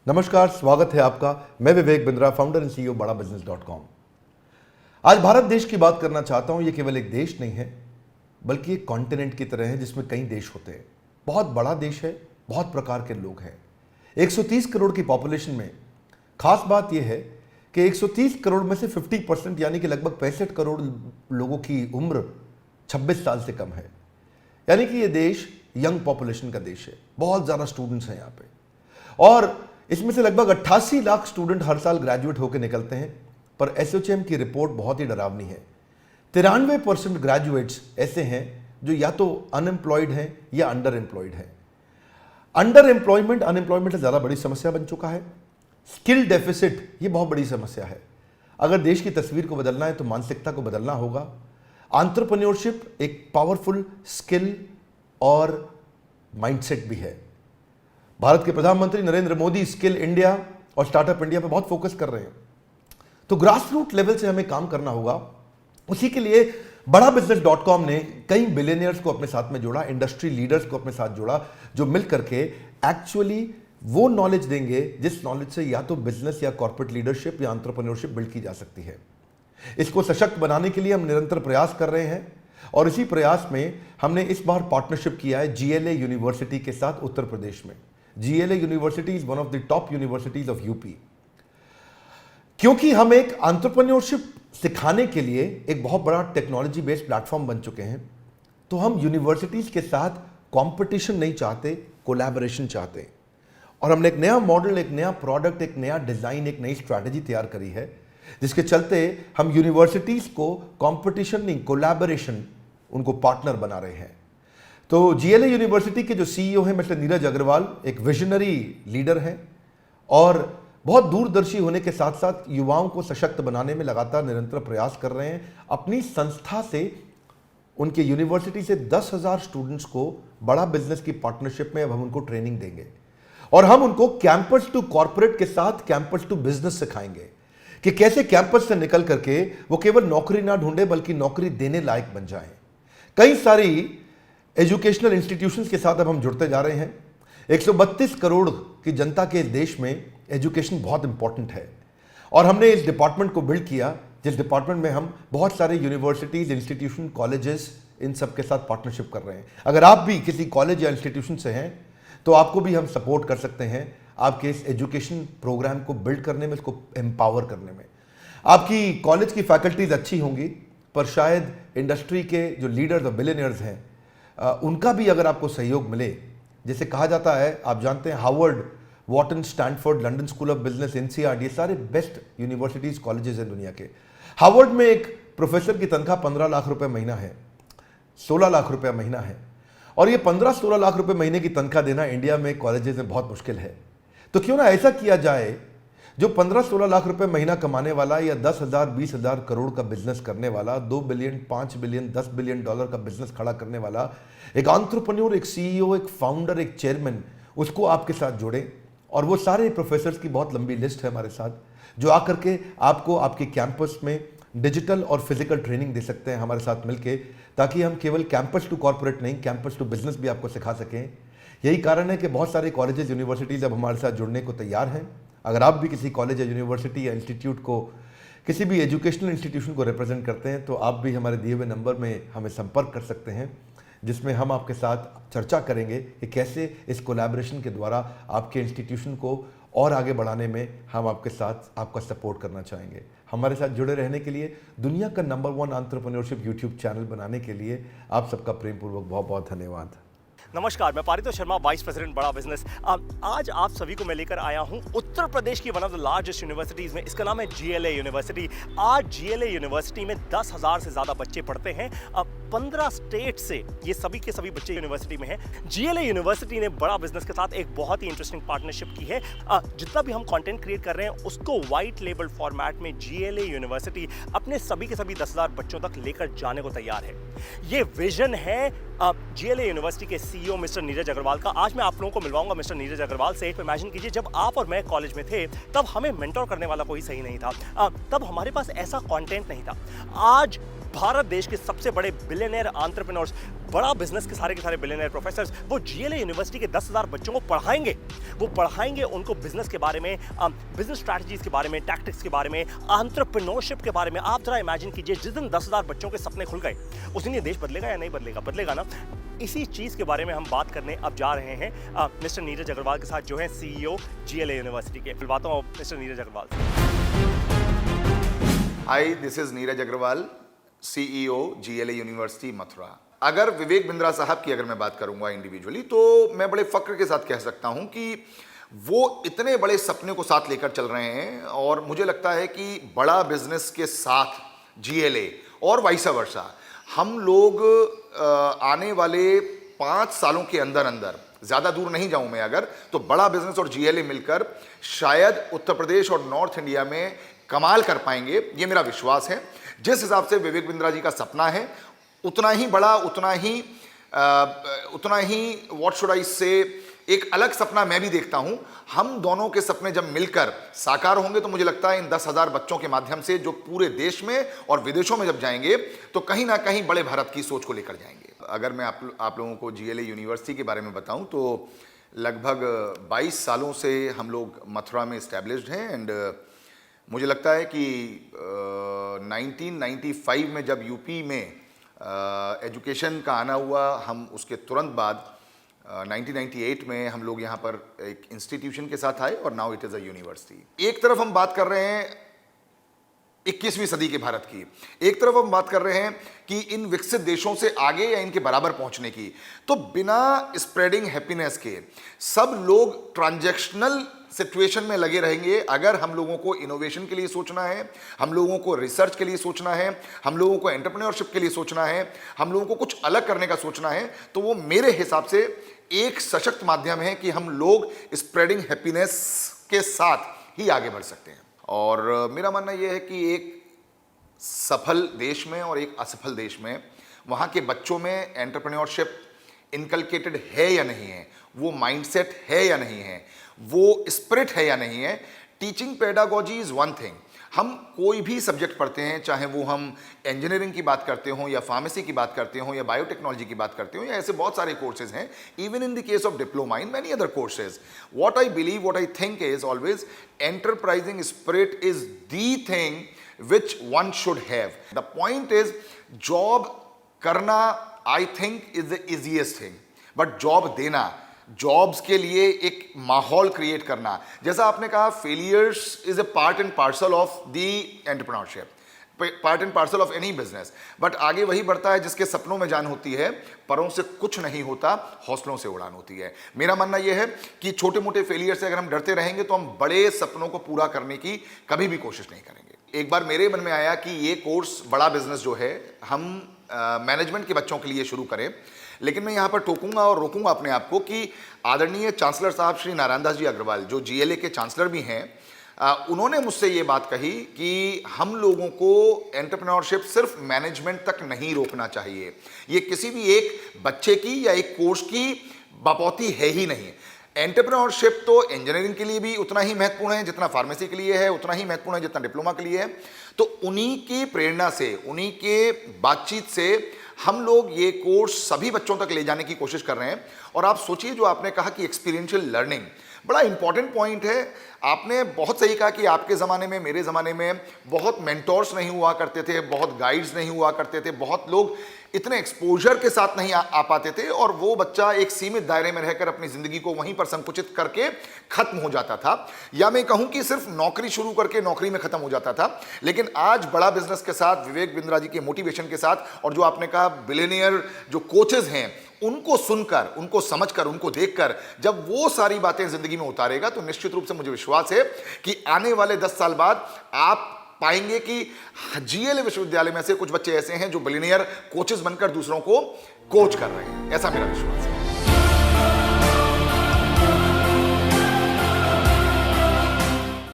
नमस्कार, स्वागत है आपका। मैं Vivek Bindra, founder and CEO बड़ा बिजनेस.com। आज भारत देश की बात करना चाहता हूं। ये केवल एक देश नहीं है, बल्कि एक कॉन्टिनेंट की तरह है जिसमें कई देश होते हैं। बहुत बड़ा देश है, बहुत प्रकार के लोग हैं। 130 करोड़ की पॉपुलेशन में खास बात यह है कि 130 करोड़ में से 50% यानी कि लगभग 65 करोड़ लोगों की उम्र 26 साल से कम है। यानी कि यह देश यंग पॉपुलेशन का देश है। बहुत ज़्यादा स्टूडेंट्स हैं यहाँ पे, और इसमें से लगभग 88 लाख स्टूडेंट हर साल ग्रेजुएट होकर निकलते हैं। पर एसोचैम की रिपोर्ट बहुत ही डरावनी है। 93% ग्रेजुएट्स ऐसे हैं जो या तो अनएम्प्लॉयड हैं या अंडर एम्प्लॉयड हैं। अंडर एम्प्लॉयमेंट अनएम्प्लॉयमेंट से ज़्यादा बड़ी समस्या बन चुका है। स्किल डेफिसिट ये बहुत बड़ी समस्या है। अगर देश की तस्वीर को बदलना है तो मानसिकता को बदलना होगा। एंटरप्रेन्योरशिप एक पावरफुल स्किल और माइंडसेट भी है। भारत के प्रधानमंत्री नरेंद्र मोदी स्किल इंडिया और स्टार्टअप इंडिया पर बहुत फोकस कर रहे हैं। तो ग्रास रूट लेवल से हमें काम करना होगा। उसी के लिए बड़ा बिजनेस.com ने कई बिलियनियर्स को अपने साथ में जोड़ा, इंडस्ट्री लीडर्स को अपने साथ जोड़ा, जो मिल करके एक्चुअली वो नॉलेज देंगे जिस नॉलेज से या तो बिजनेस या कॉर्पोरेट लीडरशिप या एंटरप्रेन्योरशिप बिल्ड की जा सकती है। इसको सशक्त बनाने के लिए हम निरंतर प्रयास कर रहे हैं, और इसी प्रयास में हमने इस बार पार्टनरशिप किया है GLA यूनिवर्सिटी के साथ उत्तर प्रदेश में। GLA university is one of the top universities of UP. क्योंकि हम एक एंटरप्रेन्योरशिप सिखाने के लिए एक बहुत बड़ा टेक्नोलॉजी बेस्ड प्लेटफॉर्म बन चुके हैं, तो हम यूनिवर्सिटीज के साथ कंपटीशन नहीं चाहते, कोलैबोरेशन चाहते हैं। और हमने एक नया मॉडल, एक नया प्रोडक्ट, एक नया डिजाइन, एक नई स्ट्रैटेजी तैयार करी है, जिसके चलते हम यूनिवर्सिटीज को कंपटीशन नहीं, कोलैबोरेशन, उनको पार्टनर बना रहे हैं। तो GLA यूनिवर्सिटी के जो CEO हैं मिस्टर नीरज अग्रवाल एक विजनरी लीडर हैं, और बहुत दूरदर्शी होने के साथ साथ युवाओं को सशक्त बनाने में लगातार निरंतर प्रयास कर रहे हैं। अपनी संस्था से, उनके यूनिवर्सिटी से 10,000 स्टूडेंट्स को बड़ा बिजनेस की पार्टनरशिप में अब हम उनको ट्रेनिंग देंगे, और हम उनको कैंपस टू कॉर्पोरेट के साथ कैंपस टू बिजनेस सिखाएंगे कि कैसे कैंपस से निकल करके वो केवल नौकरी ना ढूंढे बल्कि नौकरी देने लायक बन जाएं। कई सारी एजुकेशनल इंस्टीट्यूशंस के साथ अब हम जुड़ते जा रहे हैं। 132 करोड़ की जनता के देश में एजुकेशन बहुत इंपॉर्टेंट है, और हमने इस डिपार्टमेंट को बिल्ड किया जिस डिपार्टमेंट में हम बहुत सारे यूनिवर्सिटीज, इंस्टीट्यूशन, कॉलेजेस, इन सब के साथ पार्टनरशिप कर रहे हैं। अगर आप भी किसी कॉलेज या इंस्टीट्यूशन से हैं तो आपको भी हम सपोर्ट कर सकते हैं आपके इस एजुकेशन प्रोग्राम को बिल्ड करने में, इसको एम्पावर करने में। आपकी कॉलेज की फैकल्टीज अच्छी होंगी, पर शायद इंडस्ट्री के जो लीडर्स और बिलियनियर्स हैं उनका भी अगर आपको सहयोग मिले, जैसे कहा जाता है, आप जानते हैं Harvard, Wharton, Stanford, London School of Business, NCERT, ये सारे बेस्ट यूनिवर्सिटीज, कॉलेजेस हैं दुनिया के। हार्वर्ड में एक प्रोफेसर की तनख्वाह 15 लाख रुपए महीना है, 16 लाख रुपए महीना है, और ये 15-16 लाख रुपए महीने की तनख्वाह देना इंडिया में कॉलेजेस में बहुत मुश्किल है। तो क्यों ना ऐसा किया जाए, जो 15-16 लाख रुपए महीना कमाने वाला या 10,000, 20,000 करोड़ का बिजनेस करने वाला, 2 बिलियन, 5 बिलियन, 10 बिलियन डॉलर का बिजनेस खड़ा करने वाला एक एंटरप्रेन्योर, एक CEO, एक फाउंडर, एक चेयरमैन, उसको आपके साथ जोड़ें। और वो सारे प्रोफेसर्स की बहुत लंबी लिस्ट है हमारे साथ, जो आकर के आपको आपके कैंपस में डिजिटल और फिजिकल ट्रेनिंग दे सकते हैं हमारे साथ मिलके, ताकि हम केवल कैंपस टू कॉर्पोरेट नहीं, कैंपस टू बिजनेस भी आपको सिखा सकें। यही कारण है कि बहुत सारे कॉलेजेस, यूनिवर्सिटीज अब हमारे साथ जुड़ने को तैयार हैं। अगर आप भी किसी कॉलेज या यूनिवर्सिटी या इंस्टीट्यूट को, किसी भी एजुकेशनल इंस्टीट्यूशन को रिप्रेजेंट करते हैं, तो आप भी हमारे दिए हुए नंबर में हमें संपर्क कर सकते हैं, जिसमें हम आपके साथ चर्चा करेंगे कि कैसे इस कोलैबोरेशन के द्वारा आपके इंस्टीट्यूशन को और आगे बढ़ाने में हम आपके साथ आपका सपोर्ट करना चाहेंगे। हमारे साथ जुड़े रहने के लिए, दुनिया का नंबर 1 एंटरप्रेन्योरशिप यूट्यूब चैनल बनाने के लिए आप सबका प्रेमपूर्वक बहुत बहुत धन्यवाद। नमस्कार, मैं पारितोष शर्मा, वाइस प्रेसिडेंट बड़ा बिजनेस। आज आप सभी को मैं लेकर आया हूं उत्तर प्रदेश की one of the largest universities में। इसका नाम है GLA यूनिवर्सिटी। आज GLA यूनिवर्सिटी में 10,000 से ज्यादा बच्चे पढ़ते हैं। 15 स्टेट से ये सभी के सभी बच्चे यूनिवर्सिटी में हैं। GLA यूनिवर्सिटी ने बड़ा बिजनेस के साथ एक बहुत ही इंटरेस्टिंग पार्टनरशिप की है। जितना भी हम कंटेंट क्रिएट कर रहे हैं उसको व्हाइट लेबल फॉर्मेट में GLA यूनिवर्सिटी अपने सभी के सभी 10,000 बच्चों तक लेकर जाने को तैयार है। ये विजन है GLA यूनिवर्सिटी के CEO मिस्टर नीरज अग्रवाल का। आज मैं आप लोगों को मिलवाऊंगा मिस्टर नीरज अग्रवाल से। इमेजिन कीजिए, जब आप और मैं कॉलेज में थे तब हमें मेंटोर करने वाला कोई सही नहीं था, तब हमारे पास ऐसा कंटेंट नहीं था। आज भारत देश के सबसे बड़े बिलियनियर एंटरप्रेन्योर्स, बड़ा बिजनेस के सारे बिलियनियर प्रोफेसर्स वो जीएलए यूनिवर्सिटी के 10,000 बच्चों को पढ़ाएंगे। वो पढ़ाएंगे उनको बिजनेस के बारे में, बिजनेस स्ट्रैटेजीज के बारे में, टैक्टिक्स के बारे में, एंटरप्रेन्योरशिप के बारे में। आप जरा इमेजिन कीजिए, जिस दिन 10,000 बच्चों के सपने खुल गए उस दिन ये देश बदलेगा या नहीं बदलेगा? बदलेगा ना। इसी चीज के बारे में हम बात करने अब जा रहे हैं मिस्टर नीरज अग्रवाल के साथ, जो है सीईओ जीएलए यूनिवर्सिटी के। मिलवाता हूं मिस्टर नीरज अग्रवाल से। Hi, this is Neeraj Agarwal, CEO GLA university Mathura. अगर विवेक बिंद्रा साहब की अगर मैं बात करूंगा इंडिविजुअली, तो मैं बड़े फक्र के साथ कह सकता हूं कि वो इतने बड़े सपने को साथ लेकर चल रहे हैं, और मुझे लगता है कि बड़ा बिजनेस के साथ जीएलए और वाइस वर्सा हम लोग आने वाले 5 सालों के अंदर अंदर, ज्यादा दूर नहीं जाऊं मैं अगर, तो बड़ा बिजनेस और जीएलए मिलकर शायद उत्तर प्रदेश और नॉर्थ इंडिया में कमाल कर पाएंगे। ये मेरा विश्वास है। जिस हिसाब से विवेक बिंद्रा जी का सपना है, उतना ही बड़ा, उतना ही व्हाट शुड आई से, एक अलग सपना मैं भी देखता हूं। हम दोनों के सपने जब मिलकर साकार होंगे तो मुझे लगता है इन 10,000 बच्चों के माध्यम से जो पूरे देश में और विदेशों में जब जाएंगे तो कहीं ना कहीं बड़े भारत की सोच को लेकर जाएंगे। अगर मैं आप लोगों को जीएलए यूनिवर्सिटी के बारे में बताऊं तो लगभग 22 सालों से हम लोग मथुरा में इस्टेब्लिश्ड हैं, एंड मुझे लगता है कि 1995 में जब यूपी में एजुकेशन का आना हुआ, हम उसके तुरंत बाद 1998 में हम लोग यहाँ पर एक इंस्टीट्यूशन के साथ आए, और now it is a university. एक तरफ हम बात कर रहे हैं 21वीं सदी के भारत की, एक तरफ हम बात कर रहे हैं कि इन विकसित देशों से आगे या इनके बराबर पहुंचने की, तो बिना स्प्रेडिंग हैप्पीनेस के सब लोग ट्रांजैक्शनल सिचुएशन में लगे रहेंगे। अगर हम लोगों को इनोवेशन के लिए सोचना है, हम लोगों को रिसर्च के लिए सोचना है, हम लोगों को एंटरप्रेन्योरशिप के लिए सोचना है, हम लोगों को कुछ अलग करने का सोचना है, तो वो मेरे हिसाब से एक सशक्त माध्यम है कि हम लोग स्प्रेडिंग हैप्पीनेस के साथ ही आगे बढ़ सकते हैं। और मेरा मानना यह है कि एक सफल देश में और एक असफल देश में वहाँ के बच्चों में एंटरप्रेन्योरशिप इनकलकेटेड है या नहीं है, वो माइंडसेट है या नहीं है, वो स्पिरिट है या नहीं है। Teaching pedagogy is one thing. हम कोई भी सब्जेक्ट पढ़ते हैं, चाहे वो हम इंजीनियरिंग की बात करते हों या फार्मेसी की बात करते हों या बायोटेक्नोलॉजी की बात करते हों, या ऐसे बहुत सारे कोर्सेज हैं, even in the case of diploma, in many other courses. What I believe, what I think is always enterprising spirit is the thing which one should have. The point is, job करना I think is the easiest thing, but job देना, jobs के लिए एक माहौल create करना, जैसा आपने कहा, failures is a part and parcel of the entrepreneurship, part and parcel of any business. But आगे वही बढ़ता है जिसके सपनों में जान होती है, परों से कुछ नहीं होता, हौसलों से उड़ान होती है। मेरा मानना यह है कि छोटे मोटे फेलियर से अगर हम डरते रहेंगे तो हम बड़े सपनों को पूरा करने की कभी भी कोशिश नहीं करेंगे। एक बार मेरे मन में आया कि ये कोर्स बड़ा बिजनेस जो है हम मैनेजमेंट के बच्चों के लिए शुरू करें, लेकिन मैं यहाँ पर टोकूंगा और रोकूंगा अपने आप को कि आदरणीय चांसलर साहब श्री नारायण दास जी अग्रवाल, जो जीएलए के चांसलर भी हैं, उन्होंने मुझसे ये बात कही कि हम लोगों को एंटरप्रेन्योरशिप सिर्फ मैनेजमेंट तक नहीं रोकना चाहिए। ये किसी भी एक बच्चे की या एक कोर्स की बपौती है ही नहीं। एंटरप्रेन्योरशिप तो इंजीनियरिंग के लिए भी उतना ही महत्वपूर्ण है जितना फार्मेसी के लिए है, उतना ही महत्वपूर्ण है जितना डिप्लोमा के लिए है। तो उन्हीं की प्रेरणा से, उन्हीं के बातचीत से हम लोग ये कोर्स सभी बच्चों तक ले जाने की कोशिश कर रहे हैं। और आप सोचिए, जो आपने कहा कि एक्सपीरियंशियल लर्निंग बड़ा इंपॉर्टेंट पॉइंट है। आपने बहुत सही कहा कि आपके ज़माने में, मेरे ज़माने में बहुत मेंटोर्स नहीं हुआ करते थे, बहुत गाइड्स नहीं हुआ करते थे, बहुत लोग इतने एक्सपोजर के साथ नहीं आ पाते थे, और वो बच्चा एक सीमित दायरे में रहकर अपनी ज़िंदगी को वहीं पर संकुचित करके ख़त्म हो जाता था, या मैं कहूँ कि सिर्फ नौकरी शुरू करके नौकरी में ख़त्म हो जाता था। लेकिन आज बड़ा बिजनेस के साथ, विवेक बिंद्रा जी के मोटिवेशन के साथ, और जो आपने कहा बिलियनियर जो कोचेज हैं, उनको सुनकर, उनको समझकर, उनको देखकर जब वो सारी बातें जिंदगी में उतारेगा, तो निश्चित रूप से मुझे विश्वास है कि आने वाले 10 साल बाद आप पाएंगे कि जीएलए विश्वविद्यालय में से कुछ बच्चे ऐसे हैं जो बिलियनियर कोचेस बनकर दूसरों को कोच कर रहे हैं। ऐसा मेरा विश्वास है।